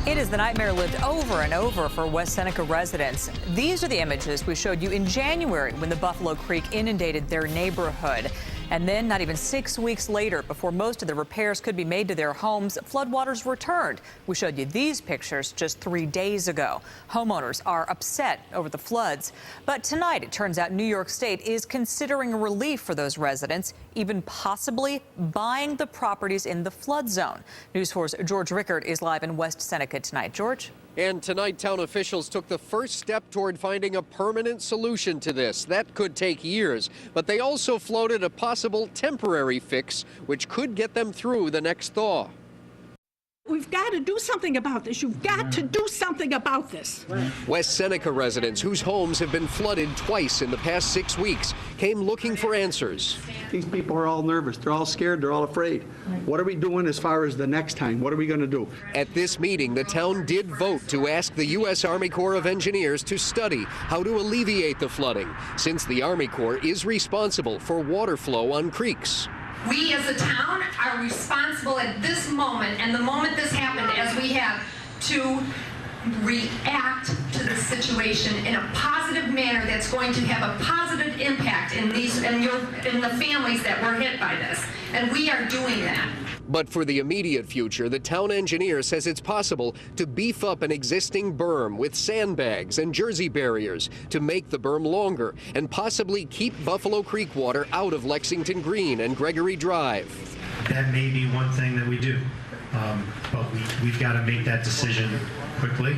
It is the nightmare lived over and over for West Seneca residents. These are the images we showed you in January when the Buffalo Creek inundated their neighborhood. And then not even 6 weeks later, before most of the repairs could be made to their homes, floodwaters returned. We showed you these pictures just 3 days ago. Homeowners are upset over the floods. But tonight, it turns out New York State is considering relief for those residents, even possibly buying the properties in the flood zone. News 4's George Rickard is live in West Seneca tonight. George? And tonight, town officials took the first step toward finding a permanent solution to this. That could take years, but they also floated a possible temporary fix, which could get them through the next thaw. We've got to do something about this. You've got to do something about this. West Seneca residents whose homes have been flooded twice in the past 6 weeks came looking for answers. These people are all nervous. They're all scared. They're all afraid. What are we doing as far as the next time? What are we going to do? At this meeting, the town did vote to ask the U.S. Army Corps of Engineers to study how to alleviate the flooding, since the Army Corps is responsible for water flow on creeks. We as a town are responsible at this moment, and the moment this happened, as we have, to react to the situation in a positive manner that's going to have a positive impact in the families that were hit by this. And we are doing that. But for the immediate future, the town engineer says it's possible to beef up an existing berm with sandbags and jersey barriers to make the berm longer and possibly keep Buffalo Creek water out of Lexington Green and Gregory Drive. That may be one thing that we do, but we've got to make that decision quickly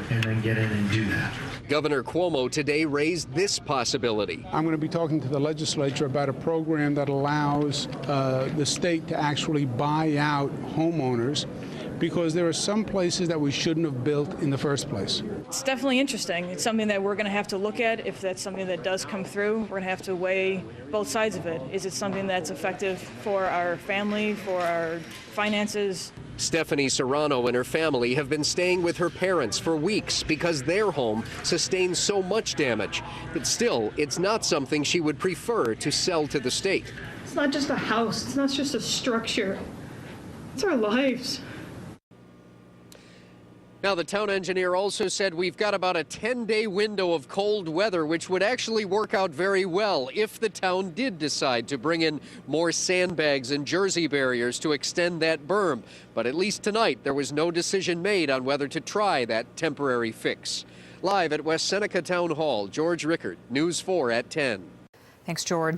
and then get in and do that. Governor Cuomo today raised this possibility. I'm going to be talking to the legislature about a program that allows the state to actually buy out homeowners, because there are some places that we shouldn't have built in the first place. It's definitely interesting. It's something that we're going to have to look at. If that's something that does come through, we're going to have to weigh both sides of it. Is it something that's effective for our family, for our finances? Stephanie Serrano and her family have been staying with her parents for weeks because their home sustained so much damage. But still, it's not something she would prefer to sell to the state. It's not just a house. It's not just a structure. It's our lives. Now, the town engineer also said we've got about a 10-day window of cold weather, which would actually work out very well if the town did decide to bring in more sandbags and jersey barriers to extend that berm. But at least tonight, there was no decision made on whether to try that temporary fix. Live at West Seneca Town Hall, George Rickard, News 4 at 10. Thanks, George.